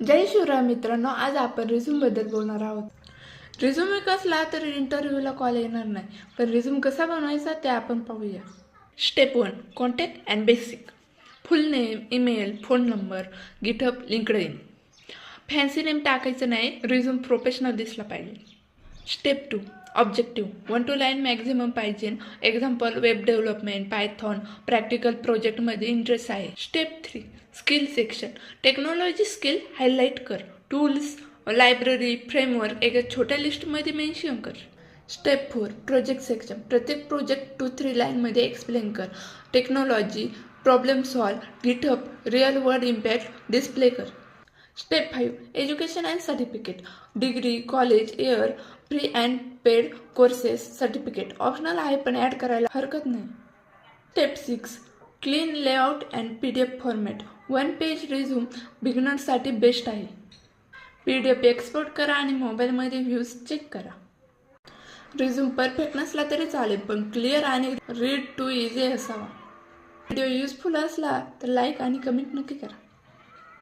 जय शिवराय मित्रांनो, आज आपण रिझ्यूमबद्दल बोलणार आहोत. रिझ्यूम कसला तर इंटरव्ह्यूला कॉल येणार नाही, पण रिझ्यूम कसा बनवायचा ते आपण पाहूया. Step 1, contact and basic. Full name, email, phone number, GitHub, LinkedIn. Fancy name टाकायचं नाही, रिझ्यूम प्रोफेशनल दिसला पाहिजे. Step 2, objective. 1 to line maximum पाहिजे. Example, web development, Python, practical प्रोजेक्टमध्ये इंटरेस्ट आहे. Step 3, skill section. Technology skill highlight कर. Tools, library, framework एका छोट्या लिस्टमध्ये मेन्शन कर. Step 4, project section. प्रत्येक प्रोजेक्ट 2-3 लाईनमध्ये एक्सप्लेन कर. Technology, problem solve, GitHub, real world impact display कर. Step 5, education and certificate. Degree, college, year, free and paid courses, certificate optional आहे पण ॲड करायला हरकत नाही. Step 6, clean layout and PDF format. 1 page resume बिगिनर्ससाठी best आहे. PDF export करा आणि मोबाईलमध्ये व्ह्यूज चेक करा. रिझ्यूम परफेक्ट नसला तरी चालेल, पण क्लिअर आणि रीड टू इझी असावा. व्हिडिओ युजफुल असला तर लाईक आणि कमेंट नक्की करा.